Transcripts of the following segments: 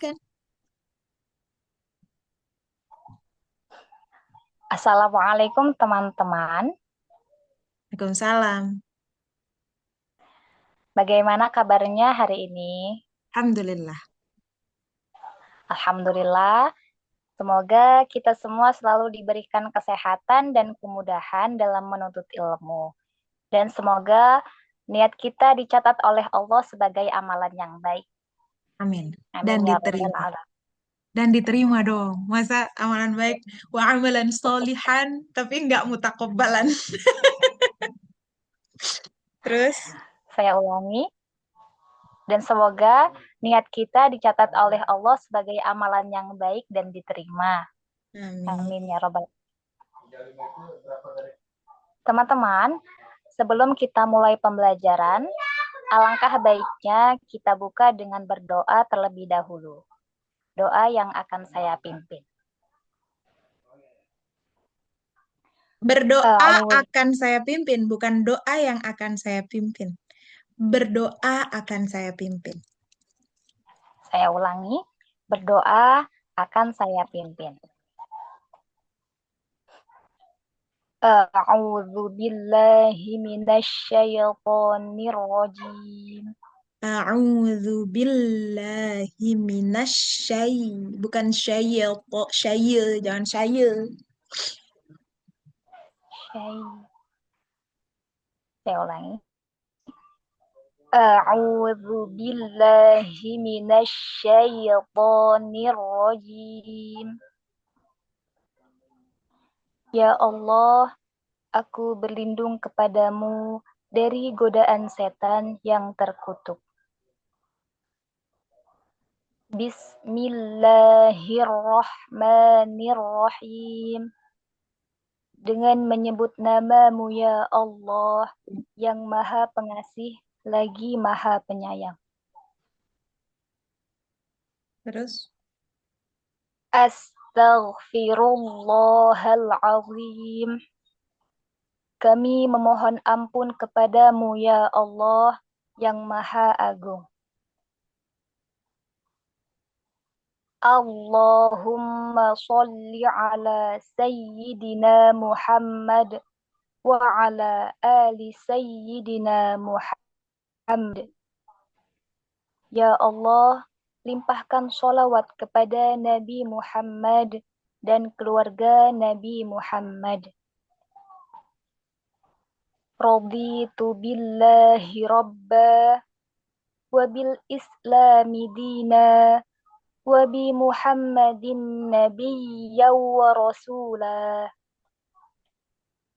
silakan. Assalamualaikum teman-teman. Waalaikumsalam. Bagaimana kabarnya hari ini? Alhamdulillah. Alhamdulillah. Semoga kita semua selalu diberikan kesehatan dan kemudahan dalam menuntut ilmu. Dan semoga niat kita dicatat oleh Allah sebagai amalan yang baik. Amin. Dan Amin ya rabbal diterima. alamin. Dan diterima dong. Masa amalan baik wa amalan solihan tapi nggak mutakabbalan. Terus, Saya ulangi. Dan semoga niat kita dicatat oleh Allah sebagai amalan yang baik dan diterima. amin. Amin ya rabbal. Teman-teman, sebelum kita mulai pembelajaran, alangkah baiknya kita buka dengan berdoa terlebih dahulu. Doa yang akan saya pimpin. Berdoa A'udzu- akan saya pimpin, bukan doa yang akan saya pimpin. Berdoa akan saya pimpin. saya ulangi, berdoa akan saya pimpin. A'udzu billahi minasyaitonir rajim. A'udzu billahi bukan syai, jangan syai. Saya ulangi. A'udzu billahi minasyaitonir rajim. Ya Allah, aku berlindung kepadamu dari godaan setan yang terkutuk. Bismillahirrahmanirrahim. Dengan menyebut namamu ya Allah, yang maha pengasih lagi maha penyayang. Terus, Astaghfirullahalazim. Kami memohon ampun kepadamu ya Allah, yang maha agung. Allahumma salli ala Sayyidina Muhammad wa ala ali Sayyidina Muhammad. Ya Allah, limpahkan sholawat kepada Nabi Muhammad dan keluarga Nabi Muhammad. Raditu billahi rabba wa bil islami dina wa bi Muhammadin nabiyya wa rasula.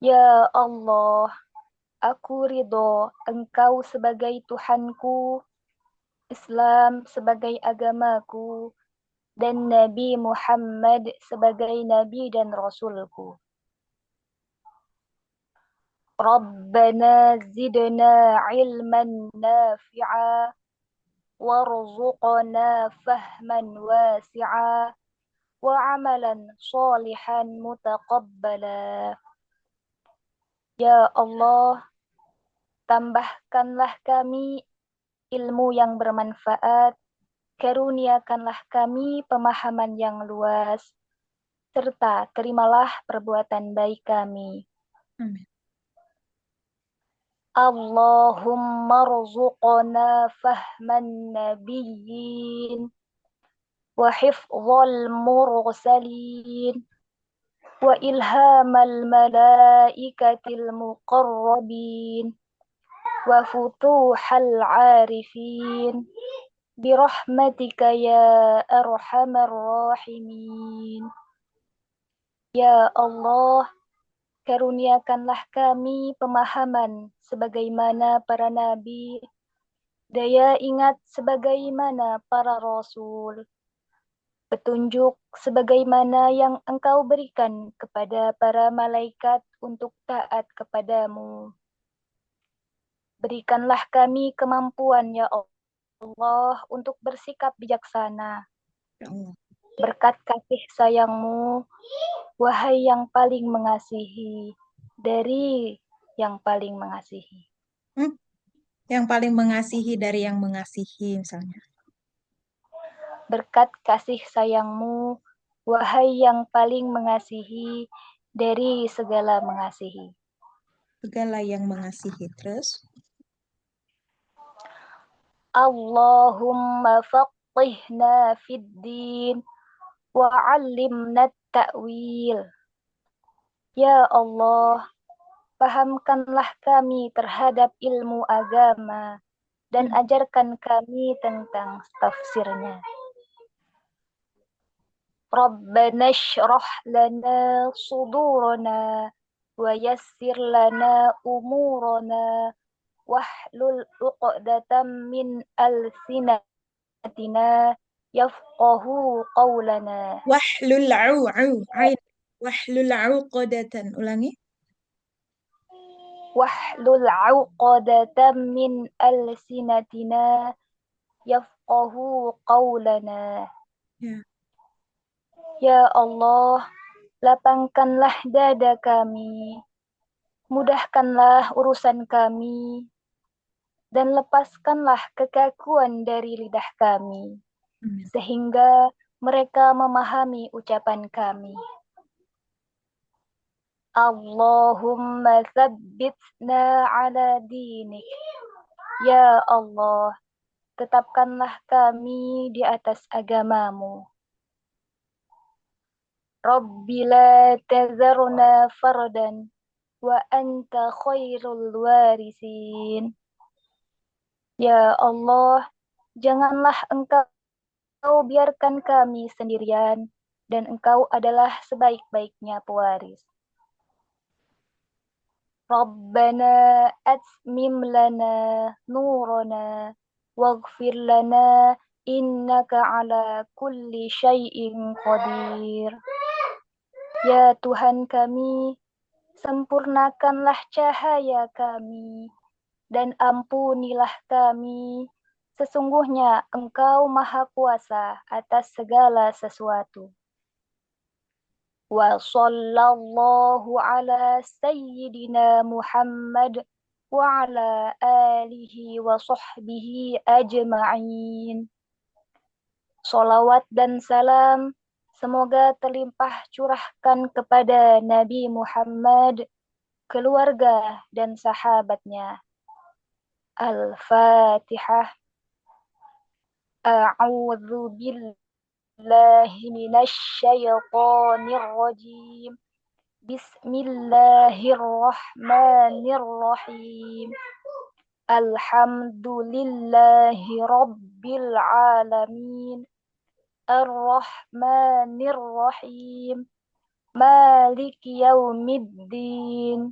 Ya Allah, aku ridho Engkau sebagai Tuhanku, Islam sebagai agamaku, dan Nabi Muhammad sebagai Nabi dan Rasulku. Rabbana zidna ilman nafi'a warzuqna fahman wasi'a wa amalan salihan mutaqabbala. Ya Allah, tambahkanlah kami ilmu yang bermanfaat, karuniakanlah kami pemahaman yang luas, serta terimalah perbuatan baik kami. amin. Allahumma rzuqna fahman nabiyyin wa hifdzal mursalin wa ilhamal malaikatil muqarrabin wa futuhal arifin birahmatika ya arhamar rahimin. Ya Allah, karuniakanlah kami pemahaman sebagaimana para nabi, daya ingat sebagaimana para rasul, petunjuk sebagaimana yang Engkau berikan kepada para malaikat untuk taat kepadamu. Berikanlah kami kemampuan ya Allah untuk bersikap bijaksana. Ya Allah. Berkat kasih sayangmu, wahai yang paling mengasihi dari yang paling mengasihi. Yang paling mengasihi dari yang mengasihi, misalnya. berkat kasih sayangmu, wahai yang paling mengasihi dari segala mengasihi. Segala yang mengasihi. Terus, Allahumma faqihna fid din wa 'allimna ta'wil. Ya Allah, pahamkanlah kami terhadap ilmu agama dan hmm, ajarkan kami tentang tafsirnya. Rabbana syrah lana sudurana wa yassir lana umurana wahlul uqdatam min alsinatina yafqahu qawlana. wahlul ain. Wahlul uqdatan. Ulangi. Wahlul uqdatam min alsinatina yafqahu qawlana. Ya. Ya Allah, lapangkanlah dada kami, mudahkanlah urusan kami, dan lepaskanlah kekakuan dari lidah kami, Amin. sehingga mereka memahami ucapan kami. Allahumma thabbitna ala dinik. Ya Allah, tetapkanlah kami di atas agamamu. Rabbi la tazarna fardan wa anta khairul warisin. Ya Allah, janganlah engkau biarkan kami sendirian, dan engkau adalah sebaik-baiknya pewaris. Rabbana atmim lana nurana waghfir lana innaka ala kulli syai'in qadir. Ya Tuhan kami, sempurnakanlah cahaya kami dan ampunilah kami. Sesungguhnya Engkau Maha Kuasa atas segala sesuatu. Wa sallallahu ala sayyidina Muhammad wa ala alihi wa sahbihi ajma'in. Salawat dan salam semoga terlimpah curahkan kepada Nabi Muhammad, keluarga dan sahabatnya. Al-Fatihah. A'udzu billahi minasy syaithanir rajim. Bismillahirrahmanirrahim. Alhamdulillahi rabbil alamin. Ar-Rahmanir Rahim. Maliki yaumiddin.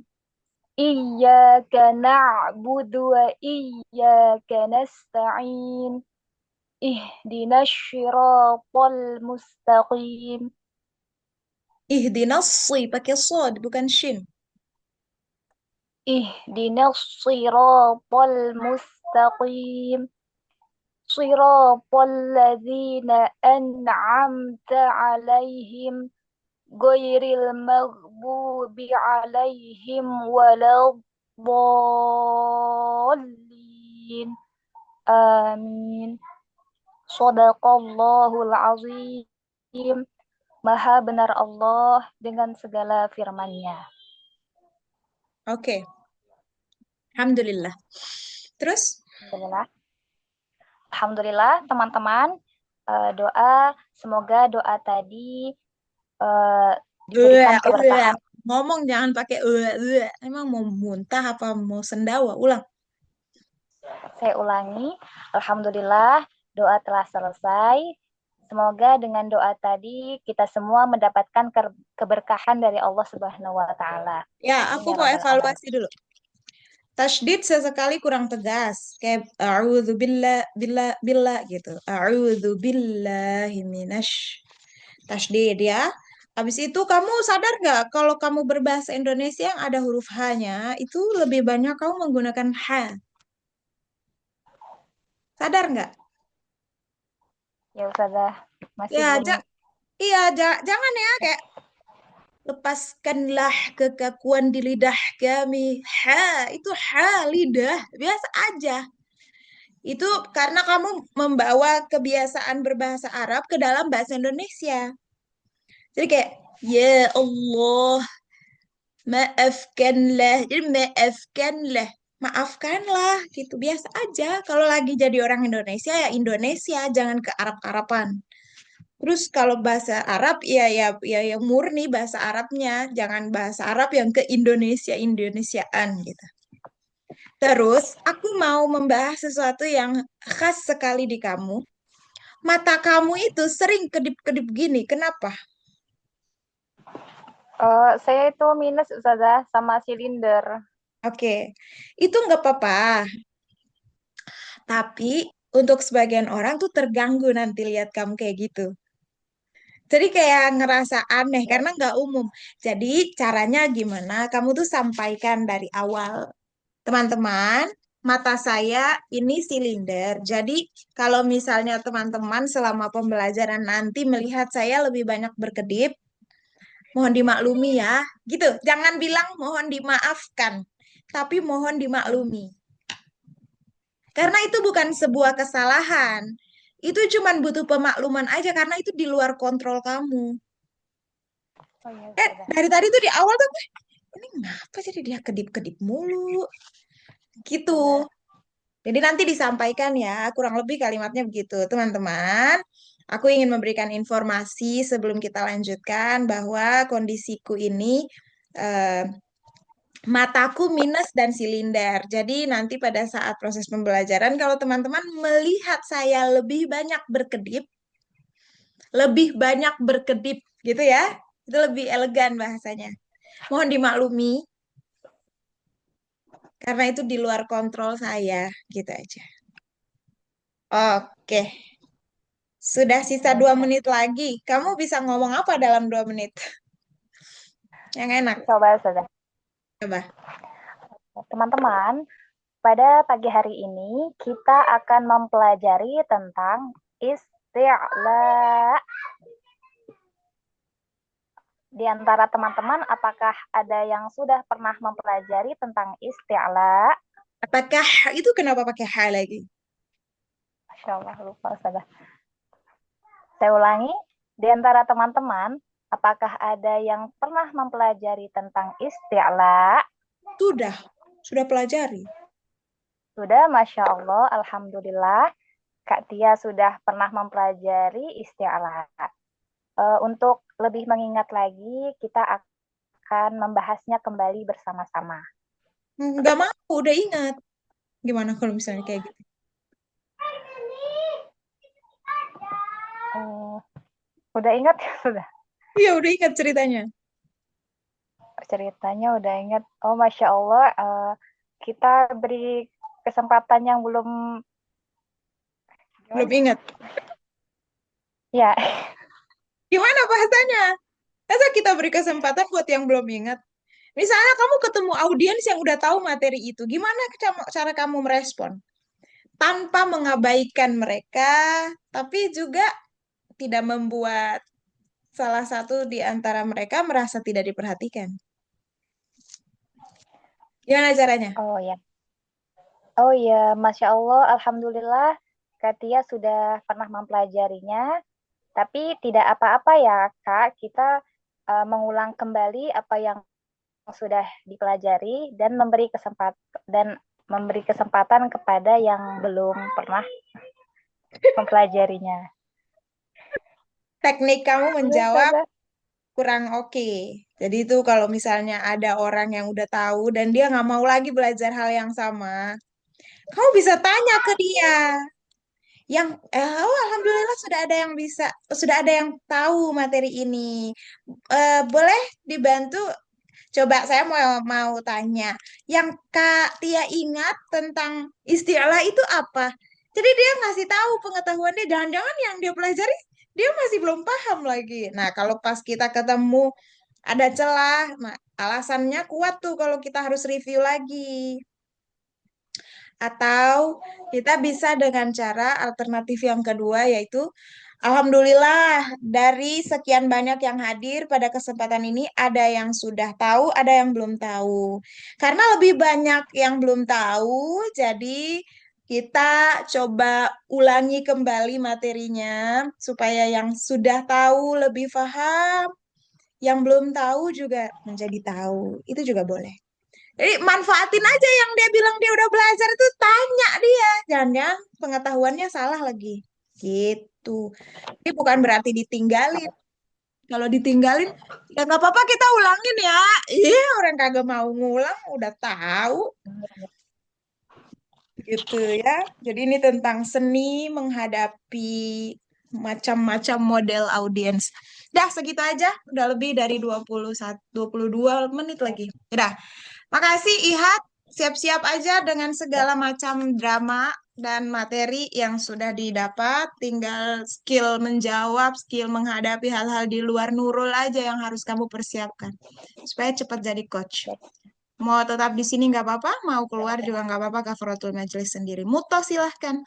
Iyyaka na'budu wa iyyaka nasta'in. Ihdinas syiratal mustaqim. Ihdinas pakai sod bukan shin. Ihdinas syiratal mustaqim. Syiratal ladzina an'amta alaihim ghairil maghdubi alaihim waladdallin. Amin. Shadaqallahul azim. Maha benar Allah dengan segala firman-Nya. Oke. Alhamdulillah. Terus? Alhamdulillah. Alhamdulillah teman-teman, doa semoga doa tadi diberikan keberkahan. Ngomong jangan pakai emang mau muntah apa mau sendawa? Ulang. Saya ulangi. Alhamdulillah, doa telah selesai. Semoga dengan doa tadi kita semua mendapatkan keberkahan dari Allah Subhanahu wa taala. Ya, Amin aku ya mau rabbal alamin. evaluasi dulu. Tasydid sesekali kurang tegas, kayak a'udzu billah gitu. A'udzu billahi minasy tasydid ya. Habis itu kamu sadar nggak kalau kamu berbahasa Indonesia yang ada huruf H-nya itu lebih banyak kamu menggunakan H. Sadar nggak? Ya Ustazah, masih Ya, belum. iya, jangan ya kayak lepaskanlah kekakuan di lidah kami. Ha, itu ha, lidah. Biasa aja. Itu karena kamu membawa kebiasaan berbahasa Arab ke dalam bahasa Indonesia. Jadi kayak, ya Allah, maafkanlah. Jadi maafkanlah. Maafkanlah gitu. Biasa aja. Kalau lagi jadi orang Indonesia ya Indonesia, jangan ke Arab-Araban. Terus kalau bahasa Arab ya yang murni bahasa Arabnya, jangan bahasa Arab yang ke Indonesia-Indonesiaan gitu. Terus aku mau membahas sesuatu yang khas sekali di kamu. Mata kamu itu sering kedip-kedip gini. Kenapa? Saya itu minus Ustazah sama silinder. Oke, itu nggak apa-apa. Tapi untuk sebagian orang tuh terganggu nanti lihat kamu kayak gitu. Jadi kayak ngerasa aneh Ya. karena nggak umum. Jadi caranya gimana? Kamu tuh sampaikan dari awal. Teman-teman, mata saya ini silinder. Jadi kalau misalnya teman-teman selama pembelajaran nanti melihat saya lebih banyak berkedip, mohon dimaklumi ya. Gitu. Jangan bilang mohon dimaafkan, tapi mohon dimaklumi. Karena itu bukan sebuah kesalahan. Itu cuman butuh pemakluman aja karena itu di luar kontrol kamu. Oh iya Ustazah. Dari tadi tuh di awal tuh ini kenapa jadi dia kedip-kedip mulu gitu. Ustazah. Jadi nanti disampaikan ya, kurang lebih kalimatnya begitu. Teman-teman, aku ingin memberikan informasi sebelum kita lanjutkan bahwa kondisiku ini eh, mataku minus dan silinder. Jadi nanti pada saat proses pembelajaran, kalau teman-teman melihat saya lebih banyak berkedip gitu ya, itu lebih elegan bahasanya. Mohon dimaklumi, karena itu di luar kontrol saya, gitu aja. Oke. Sudah sisa Ya, 2 menit lagi. Kamu bisa ngomong apa dalam 2 menit? Yang enak. coba Ustazah. Coba. Teman-teman, pada pagi hari ini kita akan mempelajari tentang isti'la. Di antara teman-teman, apakah ada yang sudah pernah mempelajari tentang isti'la? Apakah itu kenapa pakai H lagi? Masya Allah, lupa Ustazah. Saya ulangi, di antara teman-teman, apakah ada yang pernah mempelajari tentang isti'la? Sudah. Sudah pelajari. Sudah, Masya Allah, Alhamdulillah. Kak Tia sudah pernah mempelajari isti'la. Untuk lebih mengingat lagi, kita akan membahasnya kembali bersama-sama. Nggak mau, udah ingat. Gimana kalau misalnya kayak gitu? Eh, udah ingat ya? Sudah. Iya, udah ingat ceritanya. Ceritanya udah ingat. Oh, Masya Allah, kita beri kesempatan yang belum Belum gimana? ingat. Ya, Gimana bahasanya? Masa kita beri kesempatan buat yang belum ingat? Misalnya kamu ketemu audiens yang udah tahu materi itu, gimana cara kamu merespon? Tanpa mengabaikan mereka, tapi juga tidak membuat salah satu di antara mereka merasa tidak diperhatikan. Gimana caranya? oh ya. Oh ya, Masya Allah, Alhamdulillah, Katia sudah pernah mempelajarinya. Tapi tidak apa-apa ya, Kak. Kita mengulang kembali apa yang sudah dipelajari dan memberi kesempatan kepada yang belum pernah mempelajarinya. Teknik kamu Iya, menjawab Ustazah. kurang oke. Jadi itu kalau misalnya ada orang yang udah tahu dan dia nggak mau lagi belajar hal yang sama, kamu bisa tanya ke dia. Oh, alhamdulillah sudah ada yang tahu materi ini. Boleh dibantu. Coba saya mau tanya, yang Kak Tia ingat tentang istilah itu apa? Jadi dia ngasih tahu pengetahuannya, jangan-jangan yang dia pelajari dia masih belum paham lagi. Nah, kalau pas kita ketemu ada celah, nah alasannya kuat tuh kalau kita harus review lagi. Atau kita bisa dengan cara alternatif yang kedua yaitu alhamdulillah dari sekian banyak yang hadir pada kesempatan ini ada yang sudah tahu, ada yang belum tahu. Karena lebih banyak yang belum tahu, jadi Kita coba ulangi kembali materinya supaya yang sudah tahu lebih paham, yang belum tahu juga menjadi tahu. Itu juga boleh. Jadi manfaatin aja yang dia bilang dia udah belajar itu tanya dia. Jangan pengetahuannya salah lagi. Gitu. Ini bukan berarti ditinggalin. Kalau ditinggalin, ya nggak apa-apa kita ulangin ya. Iya, orang kagak mau ngulang, udah tahu. Gitu ya. Jadi ini tentang seni menghadapi macam-macam model audiens. Dah segitu aja, udah lebih dari 21 22 menit lagi. Udah. Makasih Ihat, siap-siap aja dengan segala macam drama dan materi yang sudah didapat. Tinggal skill menjawab, skill menghadapi hal-hal di luar Nurul aja yang harus kamu persiapkan. Supaya cepat jadi coach. Mau tetap di sini nggak apa-apa, mau keluar juga nggak apa-apa, kafaratul majelis sendiri. Muto silahkan.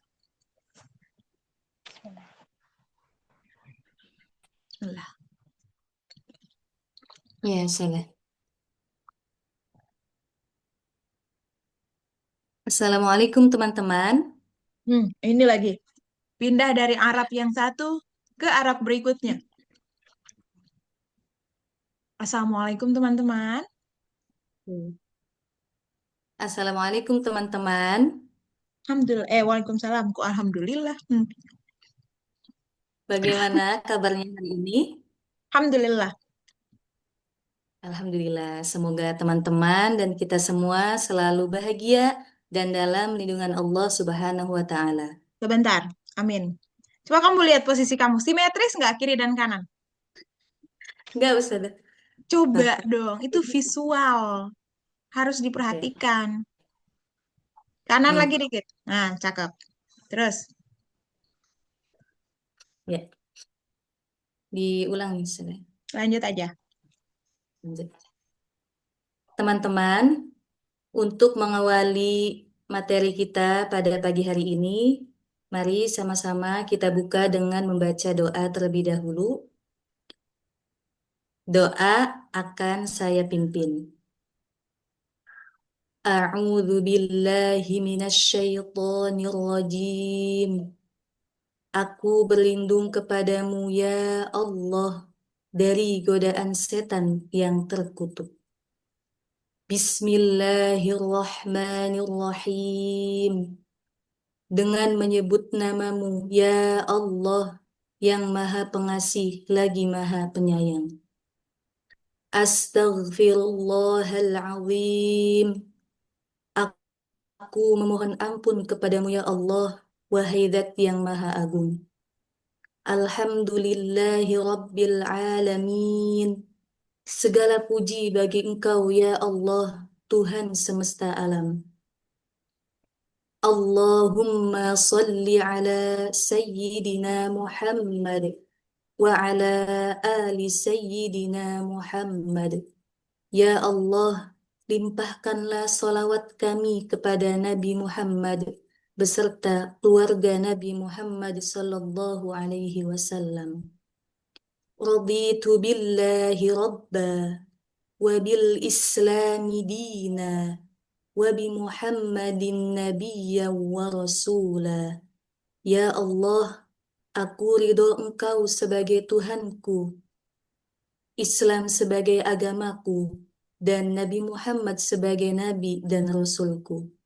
Bismillah. Ya, sudah. Assalamualaikum teman-teman. Ini lagi. Pindah dari Arab yang satu ke Arab berikutnya. Assalamualaikum teman-teman. Assalamualaikum teman-teman. Alhamdulillah. Waalaikumsalam. Kok alhamdulillah. Bagaimana kabarnya hari ini? Alhamdulillah. Alhamdulillah, semoga teman-teman dan kita semua selalu bahagia dan dalam lindungan Allah Subhanahu wa Ta'ala. Sebentar. Amin. Coba kamu lihat posisi kamu. Simetris nggak kiri dan kanan? Enggak, Ustaz. Coba Oke. dong. Itu visual. Harus diperhatikan. Kanan lagi Hmm, dikit. Nah, cakep. Terus. ya, diulangi, Ustaz. Lanjut aja. Lanjut. Teman-teman, untuk mengawali materi kita pada pagi hari ini, mari sama-sama kita buka dengan membaca doa terlebih dahulu. Doa akan saya pimpin. A'udzu billahi minasyaitonir rajim. Aku berlindung kepadamu ya Allah dari godaan setan yang terkutuk. Bismillahirrahmanirrahim. Dengan menyebut namamu ya Allah yang Maha Pengasih lagi Maha Penyayang. Astaghfirullahalazim. Aku memohon ampun kepadamu ya Allah, wahai Zat yang Maha Agung. Alhamdulillahi Rabbil Alamin. Segala puji bagi Engkau ya Allah, Tuhan semesta alam. Allahumma salli ala Sayyidina Muhammad wa ala ali Sayyidina Muhammad. Ya Allah, limpahkanlah salawat kami kepada Nabi Muhammad beserta keluarga Nabi Muhammad sallallahu alaihi wasallam. Raditu billahi rabba wa bil islami dina wa bi Muhammadin nabiyyan wa rasula. Ya Allah, aku ridho Engkau sebagai Tuhanku, Islam sebagai agamaku, dan Nabi Muhammad sebagai Nabi dan Rasulku.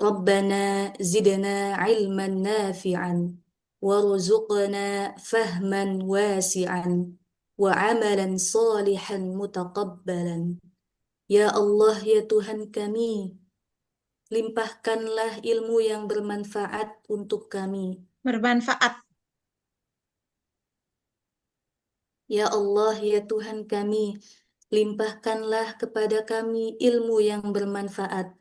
Rabbana zidna ilman nafi'an, warzuqna fahman wasi'an, wa amalan salihan mutaqabbalan. Ya Allah, ya Tuhan kami, limpahkanlah ilmu yang bermanfaat untuk kami. Bermanfaat. Ya Allah, ya Tuhan kami, limpahkanlah kepada kami ilmu yang bermanfaat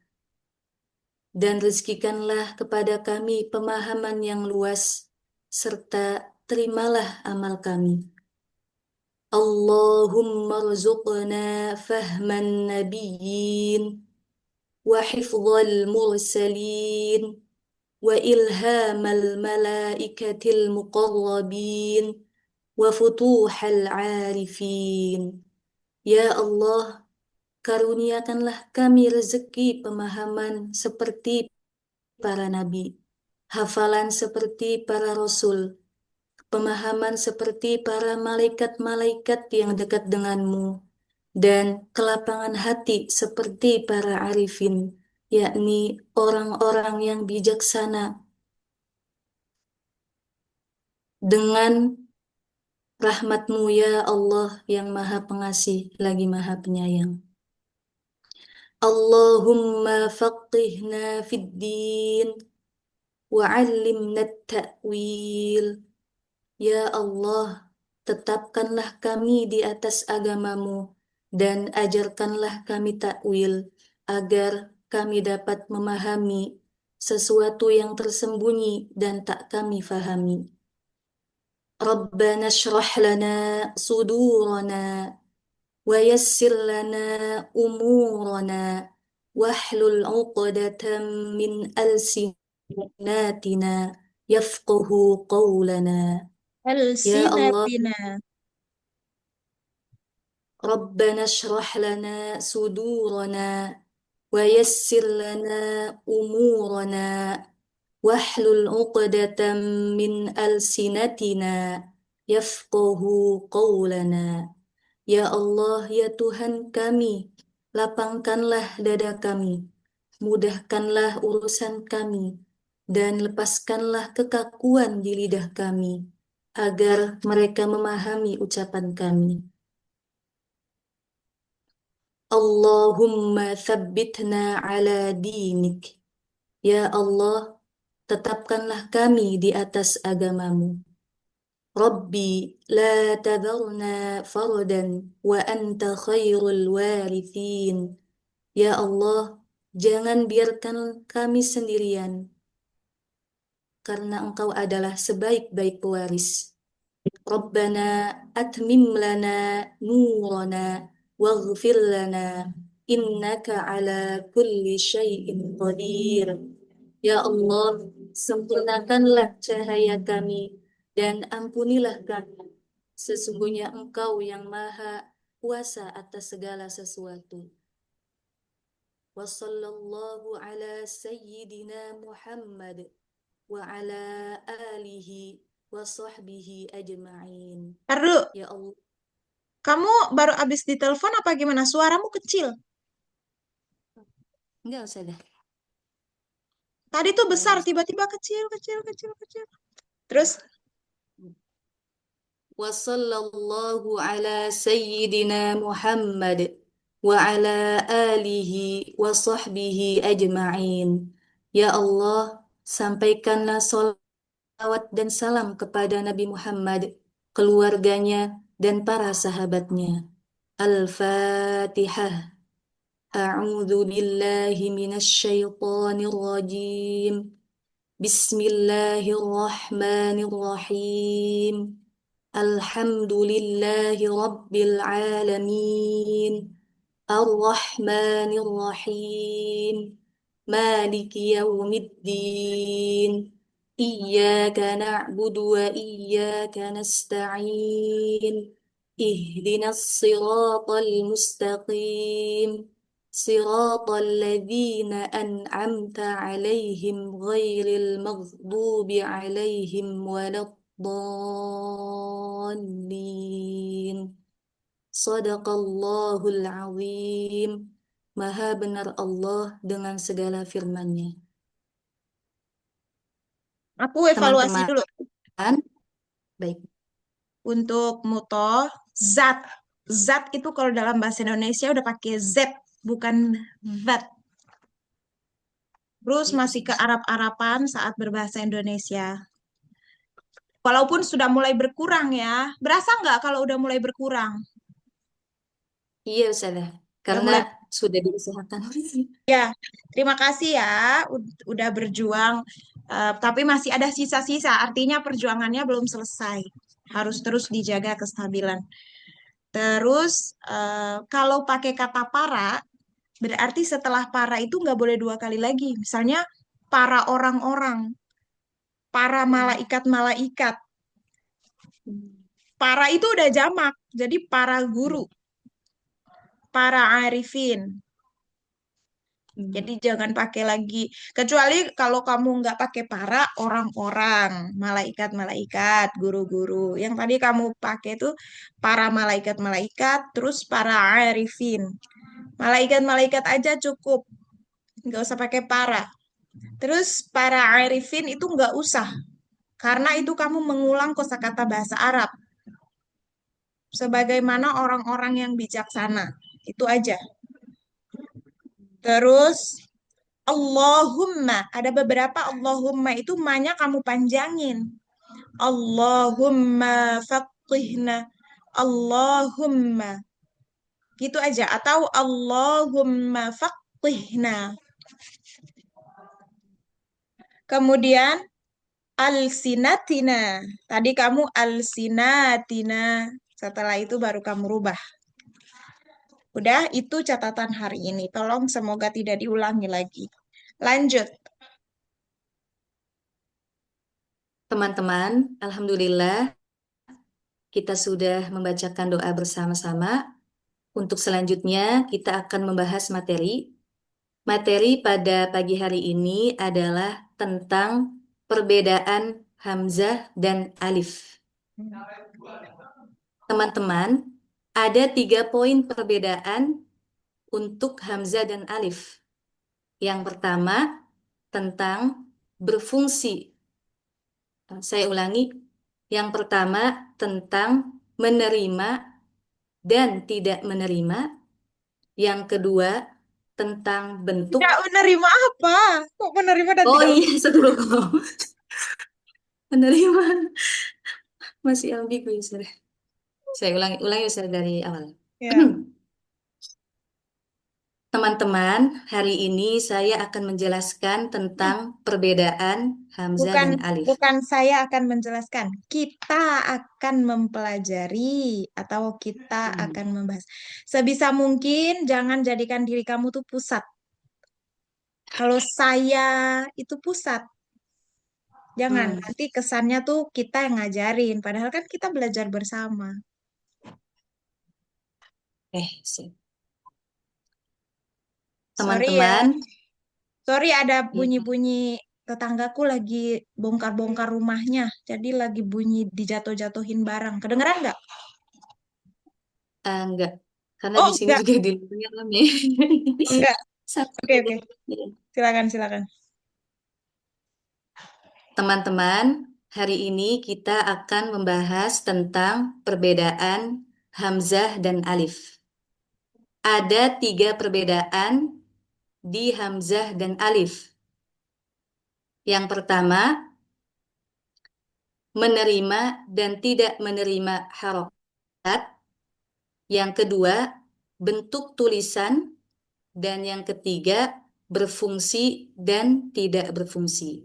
dan rezekikanlah kepada kami pemahaman yang luas, serta terimalah amal kami. Allahumma rzuqna fahman nabiyyin wa hifdzal mursalin wa ilhamal malaikatil muqarrabin wa futuhal arifin. Ya Allah, karuniakanlah kami rezeki pemahaman seperti para nabi, hafalan seperti para rasul, pemahaman seperti para malaikat-malaikat yang dekat denganmu, dan kelapangan hati seperti para arifin, yakni orang-orang yang bijaksana, dengan rahmat-Mu ya Allah yang Maha Pengasih lagi Maha Penyayang. Allahumma faqihna fid din wa'allimna ta'wil. Ya Allah, tetapkanlah kami di atas agamamu dan ajarkanlah kami takwil agar kami dapat memahami sesuatu yang tersembunyi dan tak kami fahami. Rabbana shrah lana sudurana wa yassir lana umurana wahlul 'uqdatam min alsinatina yafqahu qawlana. Ya Allah, Alsinatina. Rabbana shrah lana sudurana wa yassir lana umurana wahlul 'uqdatam min alsinatina yafqahu qawlana. Ya Allah, ya Tuhan kami, lapangkanlah dada kami, mudahkanlah urusan kami, dan lepaskanlah kekakuan di lidah kami, agar mereka memahami ucapan kami. Allahumma thabbitna ala dinik. Ya Allah, tetapkanlah kami di atas agamamu. Rabbi la tadharna fardan wa anta khairul warithin. Ya Allah, jangan biarkan kami sendirian, karena Engkau adalah sebaik-baik pewaris. Rabbana atmim lana nurana waghfir lana innaka ala kulli syai'in qadir. Ya Allah, sempurnakanlah cahaya kami dan ampunilah kami. Sesungguhnya Engkau yang maha kuasa atas segala sesuatu. Wa sallallahu ala sayyidina Muhammad wa ala alihi wa sahbihi ajma'in. Taruh, Ya Allah, kamu baru habis ditelepon apa gimana? Suaramu kecil. enggak usah dah. Tadi tuh besar, tiba-tiba kecil, kecil, kecil, kecil. Terus, Wa sallallahu ala sayyidina Muhammad wa ala alihi wa sahbihi ajma'in. Ya Allah, sampaikanlah salawat dan salam kepada Nabi Muhammad, keluarganya, dan para sahabatnya. Al-Fatihah. A'udzu billahi minasy syaithanir rajim. Bismillahirrahmanirrahim. Alhamdulillahi rabbil alamin. Ar-Rahmanir-Rahim. Maliki yaumiddin. Iyyaka na'budu wa iyyaka nasta'in. Ihdinas siratal mustaqim. Siratal ladzina an'amta 'alaihim ghairil maghdubi 'alaihim waladdallin. Sadaqallahul azim. Maha benar Allah dengan segala firman-Nya. aku evaluasi Teman-teman, dulu. baik. Untuk muto, zat. Zat itu kalau dalam bahasa Indonesia udah pakai Z, bukan that. Terus masih ke Arab-Arapan saat berbahasa Indonesia. Walaupun sudah mulai berkurang ya. Berasa nggak kalau udah mulai berkurang? Iya, Ustazah. Udah Karena mulai. sudah diusahakan. Ya, terima kasih ya udah berjuang. Tapi masih ada sisa-sisa, artinya perjuangannya belum selesai. Harus terus dijaga kestabilan. Terus kalau pakai kata para, berarti setelah para itu nggak boleh dua kali lagi. Misalnya para orang-orang, para malaikat-malaikat. Para itu udah jamak, jadi para guru, para arifin. Jadi jangan pakai lagi. Kecuali kalau kamu nggak pakai para orang-orang, malaikat-malaikat, guru-guru. Yang tadi kamu pakai itu para malaikat-malaikat, terus para arifin. Malaikat-malaikat aja cukup, nggak usah pakai para. Terus para arifin itu nggak usah, karena itu kamu mengulang kosakata bahasa Arab. Sebagaimana orang-orang yang bijaksana. Itu aja. Terus Allahumma, ada beberapa Allahumma itu ma-nya kamu panjangin. Allahumma faqihna. Allahumma. Gitu aja. Atau Allahumma faqihna. Kemudian alsinatina. Tadi kamu alsinatina. Setelah itu baru kamu rubah. Udah, itu catatan hari ini. Tolong semoga tidak diulangi lagi. Lanjut. Teman-teman, alhamdulillah kita sudah membacakan doa bersama-sama. Untuk selanjutnya kita akan membahas materi. Materi pada pagi hari ini adalah tentang perbedaan hamzah dan alif. Teman-teman, ada 3 poin perbedaan untuk hamzah dan alif. Yang pertama, tentang berfungsi. Saya ulangi, yang pertama tentang menerima dan tidak menerima. Yang kedua, tentang bentuk. Tidak menerima apa? Kok menerima dan Oh tidak iya, sebelum menerima. Masih ambigu ya, Ustaz. Saya ulangi Ustaz dari awal. Ya. Teman-teman, hari ini saya akan menjelaskan tentang perbedaan hamzah Bukan, dan alif. bukan saya akan menjelaskan. Kita akan mempelajari atau kita akan membahas. Sebisa mungkin jangan jadikan diri kamu tuh pusat. Kalau saya itu pusat, jangan. Hmm. Nanti kesannya tuh kita yang ngajarin. Padahal kan kita belajar bersama. Sip. Sorry ya. Teman-teman, Sorry ada ya, bunyi-bunyi tetanggaku lagi bongkar-bongkar rumahnya. Jadi lagi bunyi dijatuh-jatuhin barang. Kedengeran nggak? enggak, karena di Oh, sini enggak. juga di luarnya rame. Enggak. Satu. Oke, oke. Silakan, silakan. Teman-teman, hari ini kita akan membahas tentang perbedaan hamzah dan alif. Ada 3 perbedaan di hamzah dan alif. Yang pertama, menerima dan tidak menerima harokat. Yang kedua, bentuk tulisan. Dan yang ketiga, berfungsi dan tidak berfungsi.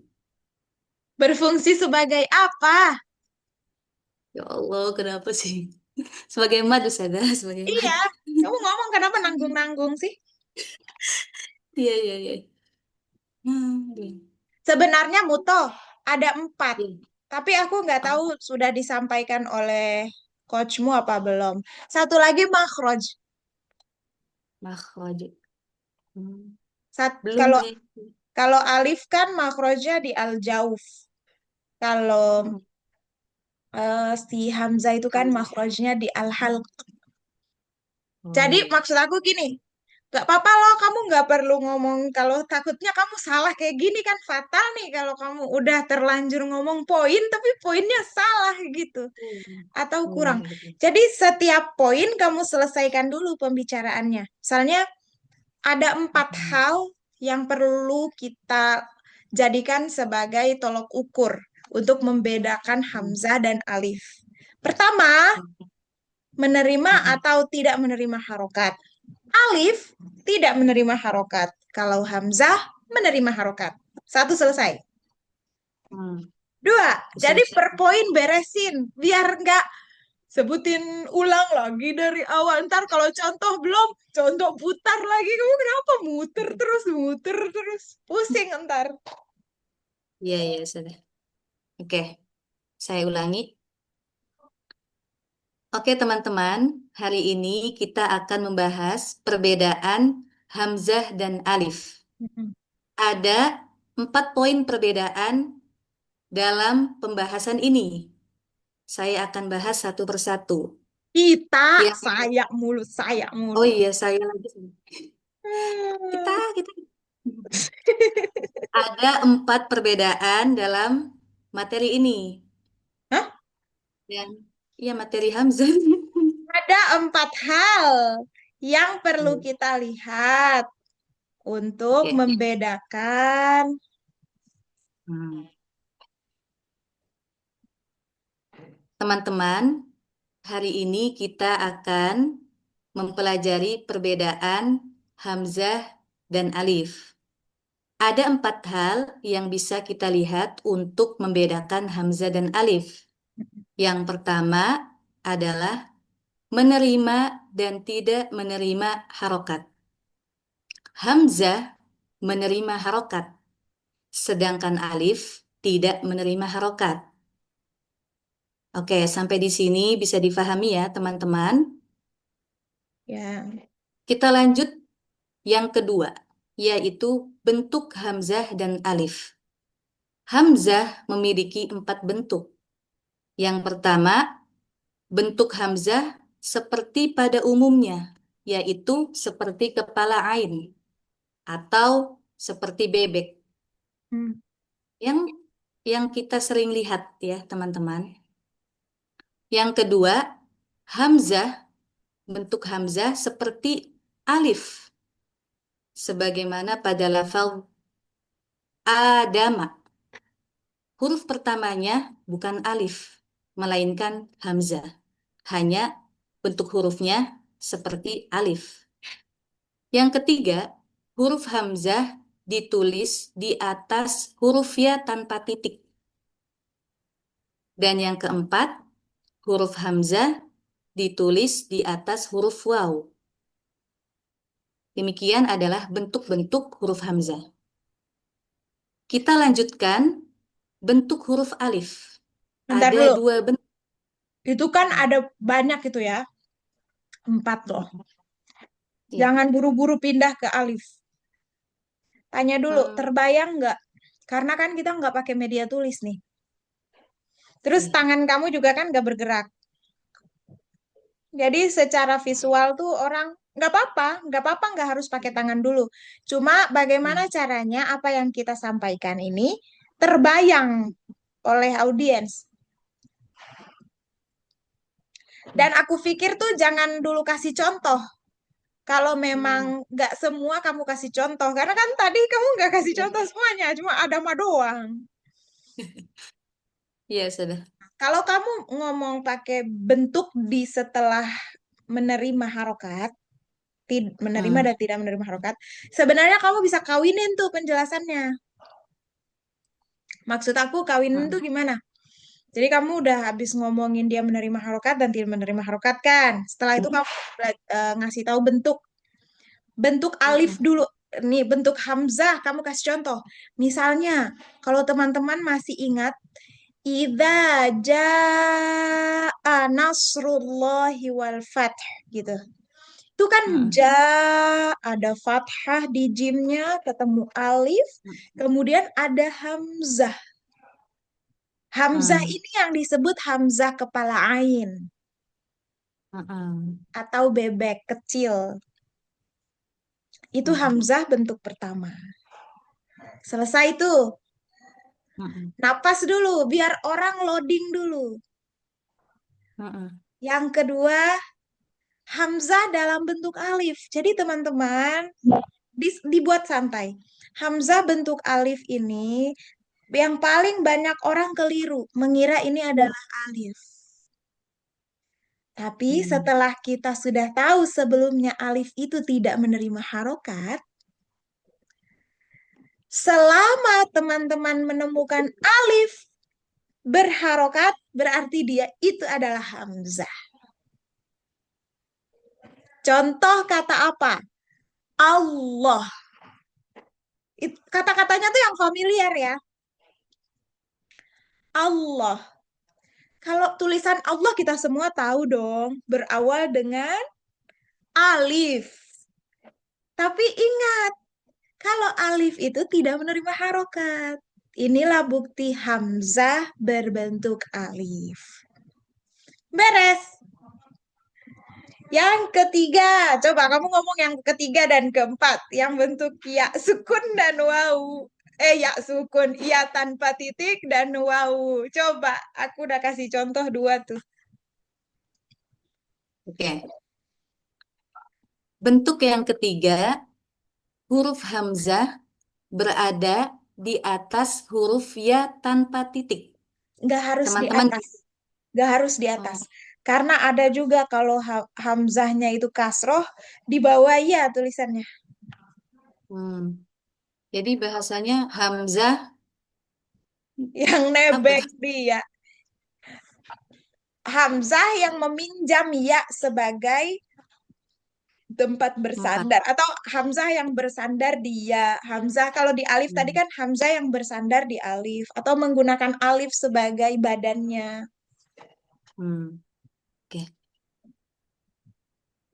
Berfungsi sebagai apa? Ya Allah, kenapa sih? Sebagai mad, Ustazah, sebagai mad. Iya, kamu ngomong kenapa nanggung-nanggung sih? Iya, iya, iya. Iya. Sebenarnya Muto ada 4, Iya. tapi aku nggak Oh, tahu sudah disampaikan oleh coachmu apa belum. Satu lagi makhraj. makhraj. Hmm, belum Kalau kayak. kalau alif kan makhrajnya di al jauf. Kalau Hmm, si Hamzah itu kan Hamzah. makhrajnya di al halq. Oh Jadi iya. maksud aku gini, gak apa-apa loh, kamu nggak perlu ngomong kalau takutnya kamu salah kayak gini kan fatal nih kalau kamu udah terlanjur ngomong poin tapi poinnya salah gitu Hmm. atau Oh kurang. iya, betul. Jadi setiap poin kamu selesaikan dulu pembicaraannya. Misalnya ada 4 hal yang perlu kita jadikan sebagai tolok ukur untuk membedakan Hmm. hamzah dan alif. Pertama, menerima Hmm. atau tidak menerima harokat. Alif tidak menerima harokat. Kalau Hamzah menerima harokat. Satu selesai. Hmm. 2, Bisa. jadi per poin beresin. Biar nggak sebutin ulang lagi dari awal. Ntar kalau contoh belum, contoh putar lagi. Kamu kenapa muter terus. Pusing ntar. Iya, iya, sudah. Oke, saya ulangi. Oke, teman-teman, hari ini kita akan membahas perbedaan hamzah dan alif. Mm-mm. Ada 4 poin perbedaan dalam pembahasan ini. Saya akan bahas satu persatu. Kita, Yang, saya mulu, saya oh mulu. iya, saya lagi. Kita, Hmm. kita. Ada 4 perbedaan dalam materi ini. Hah? Dan, ya materi Hamzah. Ada 4 hal yang perlu kita lihat untuk Oke. membedakan. Hmm. Teman-teman, hari ini kita akan mempelajari perbedaan Hamzah dan Alif. Ada 4 hal yang bisa kita lihat untuk membedakan Hamzah dan Alif. Yang pertama adalah menerima dan tidak menerima harokat. Hamzah menerima harokat, sedangkan Alif tidak menerima harokat. Oke, sampai di sini bisa difahami ya teman-teman. Ya. Kita lanjut yang kedua, yaitu bentuk Hamzah dan Alif. Hamzah memiliki 4 bentuk. Yang pertama, bentuk Hamzah seperti pada umumnya, yaitu seperti kepala ain atau seperti bebek. Hmm. Yang yang kita sering lihat ya, teman-teman. Yang kedua, Hamzah, bentuk Hamzah seperti alif, sebagaimana pada lafal Adama. Huruf pertamanya bukan alif, melainkan Hamzah. Hanya bentuk hurufnya seperti alif. Yang ketiga, huruf Hamzah ditulis di atas huruf ya tanpa titik. Dan yang keempat, huruf Hamzah ditulis di atas huruf waw. Demikian adalah bentuk-bentuk huruf Hamzah. Kita lanjutkan bentuk huruf alif. Bentar Ada dulu. 2 bentuk. Itu kan ada banyak itu ya. 4 loh. Ya. Jangan buru-buru pindah ke alif. Tanya dulu, Hmm, terbayang nggak? Karena kan kita nggak pakai media tulis nih. Terus oke. tangan kamu juga kan nggak bergerak. Jadi secara visual tuh orang nggak apa-apa nggak harus pakai tangan dulu. Cuma bagaimana Hmm, caranya apa yang kita sampaikan ini terbayang oleh audiens. Dan hmm. aku pikir tuh jangan dulu kasih contoh. Kalau memang Hmm, nggak semua kamu kasih contoh, karena kan tadi kamu nggak kasih contoh semuanya, cuma ada mah doang. iya, sudah. Kalau kamu ngomong pakai bentuk di setelah menerima harokat, menerima Hmm, dan tidak menerima harokat, sebenarnya kamu bisa kawinin tuh penjelasannya. Maksud aku kawinin hmm, tuh gimana? Jadi kamu udah habis ngomongin dia menerima harokat dan tidak menerima harokat kan? Setelah itu kamu ngasih tahu bentuk. Bentuk alif hmm, dulu. Nih, bentuk hamzah kamu kasih contoh. Misalnya, kalau teman-teman masih ingat, idza jaa nasrullahi wal fath gitu. Itu kan hmm, ja ada fathah di jimnya, ketemu alif, hmm, kemudian ada hamzah. Hamzah hmm, ini yang disebut hamzah kepala ain hmm, atau bebek kecil. Itu hmm, hamzah bentuk pertama. Selesai itu. hmm, Napas dulu, biar orang loading dulu. hmm, Yang kedua, hamzah dalam bentuk alif. Jadi teman-teman, dibuat santai. Hamzah bentuk alif ini yang paling banyak orang keliru, mengira ini adalah alif. Tapi hmm, setelah kita sudah tahu sebelumnya alif itu tidak menerima harokat, selama teman-teman menemukan alif berharokat, berarti dia itu adalah hamzah. Contoh kata apa? Allah. Kata-katanya tuh yang familiar ya. Allah. Kalau tulisan Allah kita semua tahu dong, berawal dengan alif. Tapi ingat, Kalau alif itu tidak menerima harokat. Inilah bukti hamzah berbentuk alif. Beres. Yang ketiga, coba kamu ngomong yang ketiga dan keempat, yang bentuk ya sukun dan wawu. Ya sukun, ya tanpa titik dan wawu. Coba, aku udah kasih contoh dua tuh. Oke. Bentuk yang ketiga, huruf hamzah berada di atas huruf ya tanpa titik. Nggak harus di Teman-teman, atas. Nggak harus di atas. Karena ada juga kalau hamzahnya itu kasroh, di bawah ya tulisannya. jadi bahasanya hamzah Yang apa nebek tuh? dia. Hamzah yang meminjam ya sebagai tempat Tempat. bersandar atau hamzah yang bersandar di ya. Hamzah kalau di alif tadi Hmm. kan hamzah yang bersandar di alif atau menggunakan alif sebagai badannya. Hmm. Oke.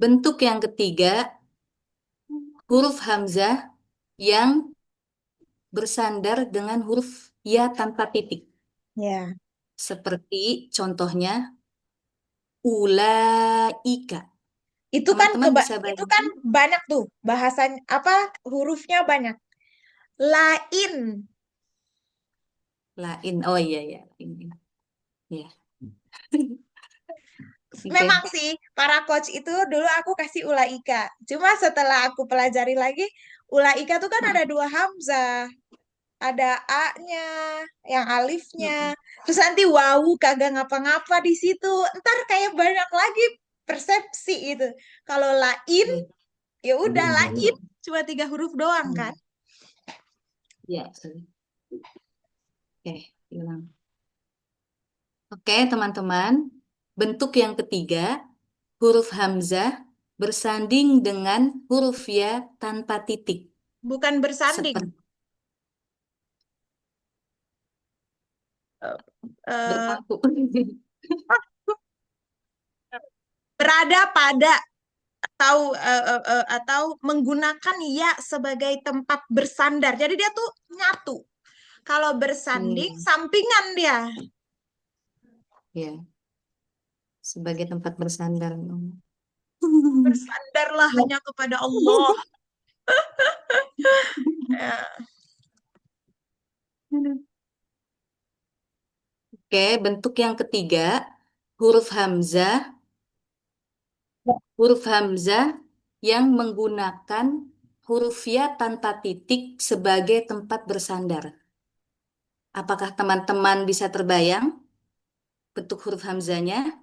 Bentuk yang ketiga, huruf hamzah yang bersandar dengan huruf ya tanpa titik. Ya. Seperti contohnya ulaika. Itu kan Teman-teman bisa itu kan bayangkan banyak tuh bahasanya apa hurufnya banyak. Lain. lain. Oh iya ya, ini. Ya. Memang Oke. sih para coach itu dulu aku kasih ulaika. Cuma setelah aku pelajari lagi ulaika tuh kan ada dua hamzah. Ada A-nya, yang alifnya. Mm-mm. Terus nanti wawu kagak ngapa-ngapa di situ. Ntar kayak banyak lagi persepsi itu. Kalau lain, Iya. ya udah lain. Cuma 3 huruf doang kan. Hmm. Ya, sorry. Oke, hilang. Oke, teman-teman. Bentuk yang ketiga, huruf hamzah bersanding dengan huruf ya tanpa titik. Bukan bersanding. Seperti Eh, berpaku. berada pada atau menggunakan ya sebagai tempat bersandar. Jadi dia tuh nyatu. Kalau bersanding, Hmm, sampingan dia. ya, sebagai tempat bersandar. Bersandarlah hanya kepada Allah. Eh, Oke, bentuk yang ketiga, huruf hamzah, huruf hamzah yang menggunakan huruf ya tanpa titik sebagai tempat bersandar. Apakah teman-teman bisa terbayang bentuk huruf hamzahnya?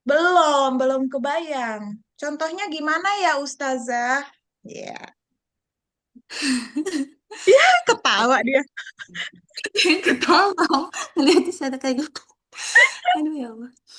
belum kebayang. Contohnya gimana ya, Ustazah? Ya, ketawa dia. Ketawa, lihat saya kayak gitu. Aduh ya Allah.